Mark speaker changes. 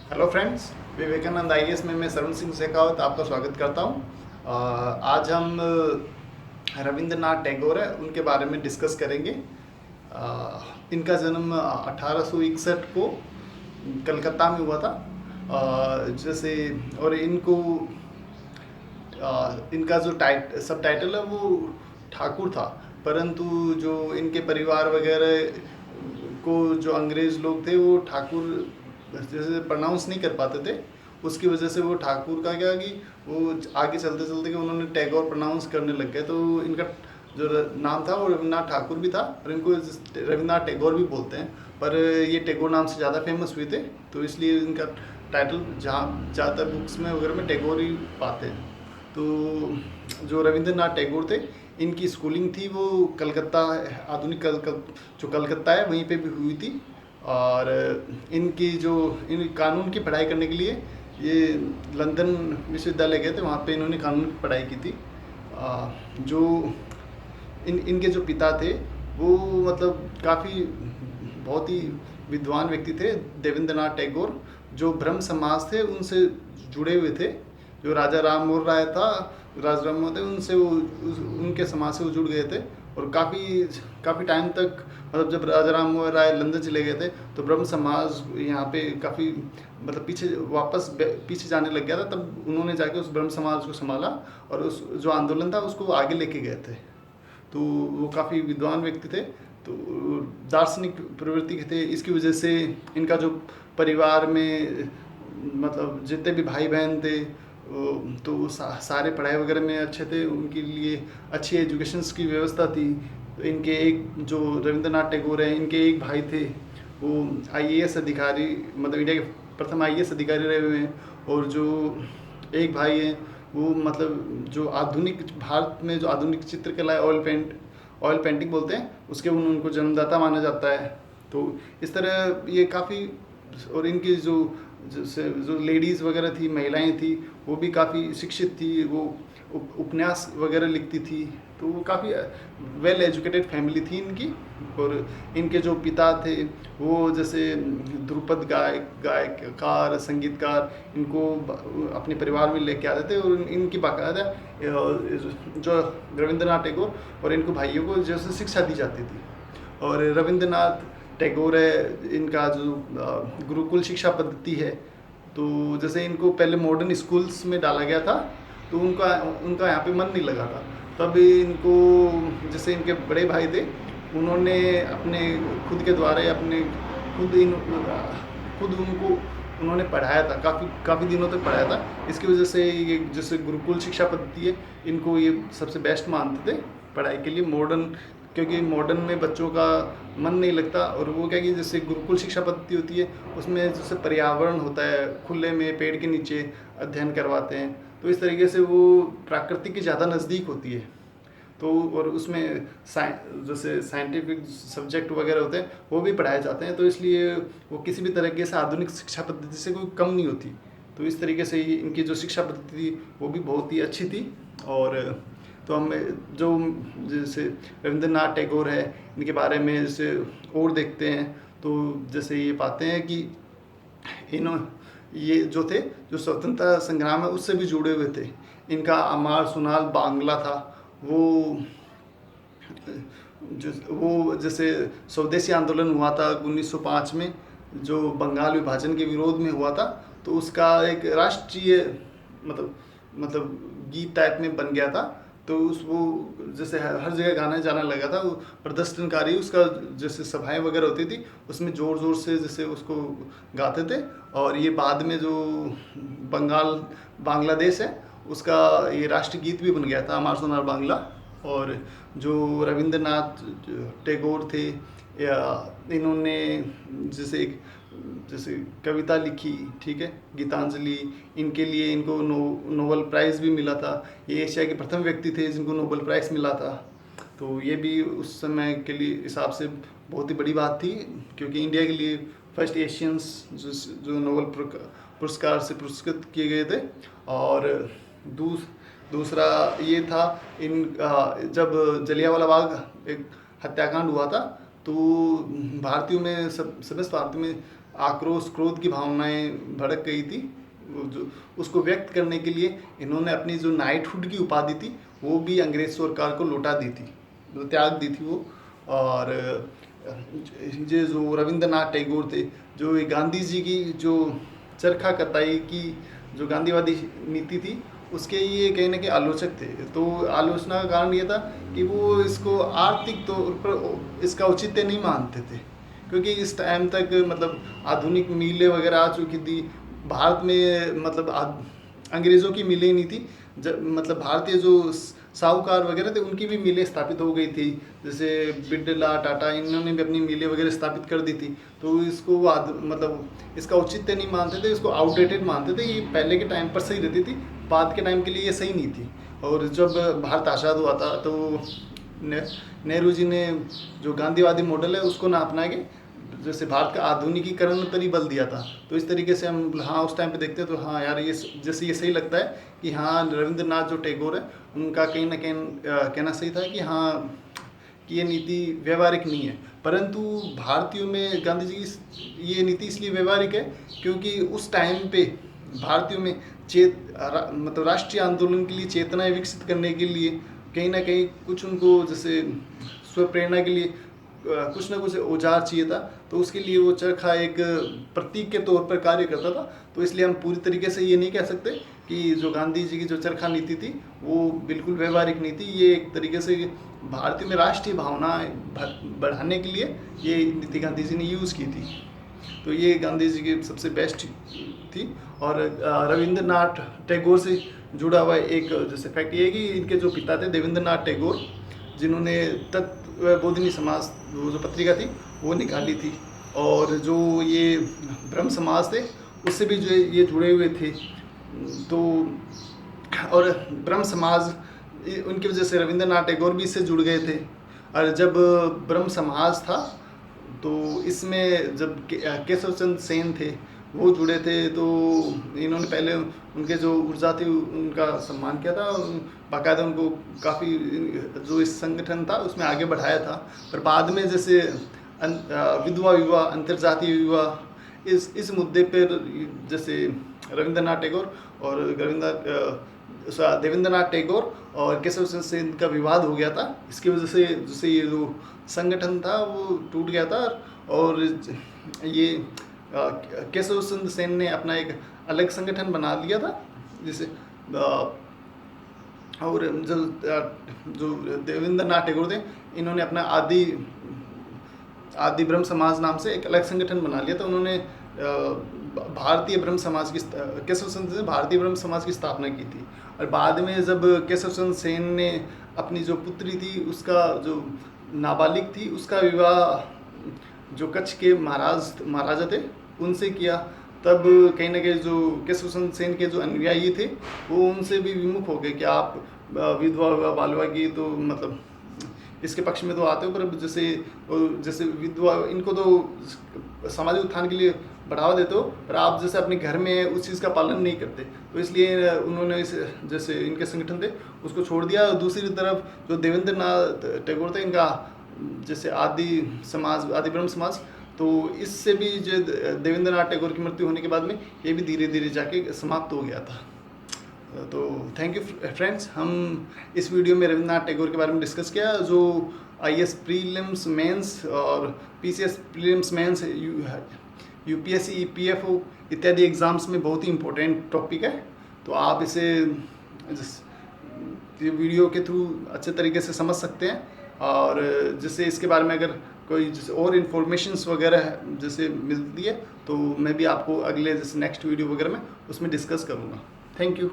Speaker 1: Hello friends, Vivekananda IAS में मैं सरवण सिंह शेखावत आपका स्वागत करता हूँ। आज हम रविंद्रनाथ टैगोर है उनके बारे में डिस्कस करेंगे। इनका जन्म 1861 को कलकत्ता में हुआ था। जैसे और इनका जो सब टाइटल है वो ठाकुर था, परंतु जो इनके परिवार वगैरह को जो अंग्रेज लोग थे वो ठाकुर जैसे प्रोनाउंस नहीं कर पाते थे। उसकी वजह से वो ठाकुर का क्या कि वो आगे चलते चलते कि उन्होंने टैगोर प्रोनाउंस करने लग गए, तो इनका जो नाम था वो रविन्द्रनाथ ठाकुर भी था और इनको रविन्द्रनाथ टैगोर भी बोलते हैं। पर ये टैगोर नाम से ज़्यादा फेमस हुए थे, तो इसलिए इनका टाइटल जहाँ ज़्यादातर बुक्स में वगैरह में टैगोर ही पाते हैं। तो जो रविंद्रनाथ टैगोर थे, इनकी स्कूलिंग थी वो कलकत्ता, आधुनिक जो कलकत्ता है वहीं पे भी हुई थी। और इन कानून की पढ़ाई करने के लिए ये लंदन विश्वविद्यालय गए थे, वहाँ पे इन्होंने कानून की पढ़ाई की थी। जो इनके जो पिता थे वो मतलब काफ़ी बहुत ही विद्वान व्यक्ति थे, देवेंद्रनाथ टैगोर, जो ब्रह्म समाज थे उनसे जुड़े हुए थे। जो राजा राम मोहन राय था, राजा राम मोहन थे, उनसे वो उनके समाज से वो जुड़ गए थे। और काफ़ी टाइम तक मतलब जब राजा राम मोहन राय लंदन चले गए थे तो ब्रह्म समाज यहाँ पे काफ़ी मतलब पीछे जाने लग गया था। तब उन्होंने जाके उस ब्रह्म समाज को संभाला और उस जो आंदोलन था उसको आगे लेके गए थे। तो वो काफ़ी विद्वान व्यक्ति थे, तो दार्शनिक प्रवृत्ति के थे। इसकी वजह से इनका जो परिवार में मतलब जितने भी भाई बहन थे तो सारे पढ़ाई वगैरह में अच्छे थे, उनके लिए अच्छी एजुकेशंस की व्यवस्था थी। तो इनके एक जो रविंद्रनाथ टैगोर हैं, इनके एक भाई थे वो आईएएस अधिकारी, मतलब इंडिया के प्रथम आईएएस अधिकारी रहे हुए हैं। और जो एक भाई हैं वो मतलब जो आधुनिक भारत में जो आधुनिक चित्रकला है, ऑयल पेंटिंग बोलते हैं, उसके उनको जन्मदाता माना जाता है। तो इस तरह ये काफ़ी, और इनकी जो लेडीज़ वगैरह थी, महिलाएं थी, वो भी काफ़ी शिक्षित थी, वो उपन्यास वगैरह लिखती थी। तो वो काफ़ी वेल एजुकेटेड फैमिली थी इनकी। और इनके जो पिता थे वो जैसे ध्रुपद गायककार, संगीतकार, इनको अपने परिवार में लेके आते थे। और इनकी बाकायदा जो रविंद्रनाथ टैगोर और इनको भाइयों को जैसे शिक्षा दी जाती थी। और रविंद्रनाथ टैगोर है, इनका जो गुरुकुल शिक्षा पद्धति है, तो जैसे इनको पहले मॉडर्न स्कूल्स में डाला गया था, तो उनका उनका यहाँ पे मन नहीं लगा था। तब इनको जैसे इनके बड़े भाई थे, उन्होंने अपने खुद के द्वारा अपने खुद उनको उन्होंने पढ़ाया था, काफ़ी दिनों तक पढ़ाया था। इसकी वजह से ये जैसे गुरुकुल शिक्षा पद्धति है, इनको ये सबसे बेस्ट मानते थे पढ़ाई के लिए। क्योंकि मॉडर्न में बच्चों का मन नहीं लगता, और वो क्या कि जैसे गुरुकुल शिक्षा पद्धति होती है उसमें जैसे पर्यावरण होता है, खुले में पेड़ के नीचे अध्ययन करवाते हैं, तो इस तरीके से वो प्रकृति के ज़्यादा नज़दीक होती है। तो और उसमें जैसे साइंटिफिक सब्जेक्ट वगैरह होते हैं वो भी पढ़ाए जाते हैं, तो इसलिए वो किसी भी तरीके से आधुनिक शिक्षा पद्धति से कोई कम नहीं होती। तो इस तरीके से इनकी जो शिक्षा पद्धति थी वो भी बहुत ही अच्छी थी। और तो हम जो जैसे रविंद्रनाथ टैगोर है, इनके बारे में जैसे और देखते हैं, तो जैसे ये पाते हैं कि ये जो थे, जो स्वतंत्रता संग्राम है उससे भी जुड़े हुए थे। इनका अमार सुनाल बांग्ला था, वो जैसे स्वदेशी आंदोलन हुआ था 1905 में, जो बंगाल विभाजन के विरोध में हुआ था, तो उसका एक राष्ट्रीय मतलब गीत टाइप में बन गया था। तो वो जैसे हर जगह गाना जाना लगा था। वो प्रदर्शनकारी उसका जैसे सभाएं वगैरह होती थी उसमें ज़ोर ज़ोर से जैसे उसको गाते थे। और ये बाद में जो बांग्लादेश है उसका ये राष्ट्रीय गीत भी बन गया था, अमार सोनार बांग्ला। और जो रविंद्रनाथ टैगोर थे, इन्होंने जैसे कविता लिखी, ठीक है, गीतांजलि, इनके लिए इनको नोबेल प्राइज़ भी मिला था। ये एशिया के प्रथम व्यक्ति थे जिनको नोबेल प्राइज़ मिला था। तो ये भी उस समय के लिए हिसाब से बहुत ही बड़ी बात थी, क्योंकि इंडिया के लिए फर्स्ट एशियंस जो नोबेल पुरस्कार से पुरस्कृत किए गए थे। और दूसरा ये था, जब जलियांवाला बाग एक हत्याकांड हुआ था, तो समस्त भारतीयों में आक्रोश क्रोध की भावनाएं भड़क गई थी, जो उसको व्यक्त करने के लिए इन्होंने अपनी जो नाइटहुड की उपाधि थी वो भी अंग्रेज सरकार को लौटा दी थी, त्याग दी थी वो। और ये जो रविंद्रनाथ टैगोर थे, जो गांधी जी की जो चरखा कताई की जो गांधीवादी नीति थी उसके ये कहीं ना कहीं आलोचक थे। तो आलोचना का कारण ये था कि वो इसको आर्थिक तौर पर इसका औचित्य नहीं मानते थे, क्योंकि इस टाइम तक मतलब आधुनिक मिलें वगैरह आ चुकी थी भारत में, मतलब अंग्रेज़ों की मिलें नहीं थी, मतलब भारतीय जो साहूकार वगैरह थे उनकी भी मिलें स्थापित हो गई थी, जैसे बिरला टाटा इन्होंने भी अपनी मिलें वगैरह स्थापित कर दी थी। तो इसको वो मतलब इसका औचित्य नहीं मानते थे, इसको आउटडेटेड मानते थे, ये पहले के टाइम पर सही रहती थी, बाद के टाइम के लिए ये सही नहीं थी। और जब भारत आज़ाद हुआ था तो नेहरू जी ने जो गांधीवादी मॉडल है उसको ना अपना के जैसे भारत का आधुनिकीकरण पर ही बल दिया था। तो इस तरीके से हम हाँ उस टाइम पे देखते हैं तो हाँ यार ये जैसे ये सही लगता है कि हाँ रविंद्रनाथ जो टैगोर है उनका कहीं ना कहीं कहना सही था कि हाँ कि ये नीति व्यवहारिक नहीं है। परंतु भारतीयों में गांधी जी की ये नीति इसलिए व्यवहारिक है क्योंकि उस टाइम पे भारतीयों में मतलब राष्ट्रीय आंदोलन के लिए चेतनाएं विकसित करने के लिए कहीं ना कहीं कुछ उनको जैसे स्वप्रेरणा के लिए कुछ ना कुछ औजार चाहिए था। तो उसके लिए वो चरखा एक प्रतीक के तौर पर कार्य करता था। तो इसलिए हम पूरी तरीके से ये नहीं कह सकते कि जो गांधी जी की जो चरखा नीति थी वो बिल्कुल व्यवहारिक नहीं थी। ये एक तरीके से भारतीय में राष्ट्रीय भावना बढ़ाने के लिए ये नीति गांधी जी ने यूज़ की थी। तो ये गांधी जी की सबसे बेस्ट थी। और रविंद्रनाथ टैगोर से जुड़ा हुआ एक जैसे फैक्ट ये है कि इनके जो पिता थे देवेंद्रनाथ टैगोर, जिन्होंने तत्वबोधिनी समाज जो पत्रिका थी वो निकाली थी, और जो ये ब्रह्म समाज थे उससे भी जो ये जुड़े हुए थे। तो और ब्रह्म समाज उनकी वजह से रविंद्रनाथ टैगोर भी इससे जुड़ गए थे। और जब ब्रह्म समाज था तो इसमें जब केशव चंद्र सेन थे वो जुड़े थे, तो इन्होंने पहले उनके जो ऊर्जा थी उनका सम्मान किया था, बाकायदा उनको काफ़ी जो इस संगठन था उसमें आगे बढ़ाया था। पर बाद में जैसे विधवा विवाह, अंतर्जातीय विवाह, इस मुद्दे पर जैसे रविंद्रनाथ टैगोर और देवेंद्रनाथ टैगोर और केशव चंद्र सेन का विवाद हो गया था। इसकी वजह से जैसे ये जो संगठन था वो टूट गया था, और ये केशव चंद्र सेन ने अपना एक अलग संगठन बना लिया था जिसे और जो देवेंद्रनाथ टैगोर थे इन्होंने अपना आदि ब्रह्म समाज नाम से एक अलग संगठन बना लिया था। उन्होंने भारतीय ब्रह्म समाज की केशव चंद्र सेन भारतीय ब्रह्म समाज की स्थापना की थी। और बाद में जब केशव चंद्र सेन ने अपनी जो पुत्री थी उसका जो नाबालिग थी उसका विवाह जो कच्छ के महाराजा थे उनसे किया, तब कहीं ना कहीं जो केशव चंद्र सेन के जो अनुयायी थे वो उनसे भी विमुख हो गए कि आप विधवा बाल विवाह की तो मतलब इसके पक्ष में तो आते हो, पर जैसे विधवा इनको तो सामाजिक उत्थान के लिए बढ़ावा देते हो, पर आप जैसे अपने घर में उस चीज़ का पालन नहीं करते। तो इसलिए उन्होंने जैसे इनके संगठन थे उसको छोड़ दिया। दूसरी तरफ जो देवेंद्रनाथ टैगोर थे इनका जैसे आदि ब्रह्म समाज, तो इससे भी जो देवेंद्रनाथ टैगोर की मृत्यु होने के बाद में ये भी धीरे धीरे जाके समाप्त हो गया था। तो थैंक यू फ्रेंड्स, हम इस वीडियो में रविंद्रनाथ टैगोर के बारे में डिस्कस किया जो IAS प्रीलिम्स मेंस और PCS prelims mains UPSC EPFO इत्यादि एग्ज़ाम्स में बहुत ही इम्पोर्टेंट टॉपिक है। तो आप इसे वीडियो के थ्रू अच्छे तरीके से समझ सकते हैं, और जैसे इसके बारे में अगर कोई जैसे और इन्फॉर्मेशंस वगैरह जैसे मिलती है तो मैं भी आपको अगले जैसे नेक्स्ट वीडियो वगैरह में उसमें डिस्कस करूँगा। Thank you.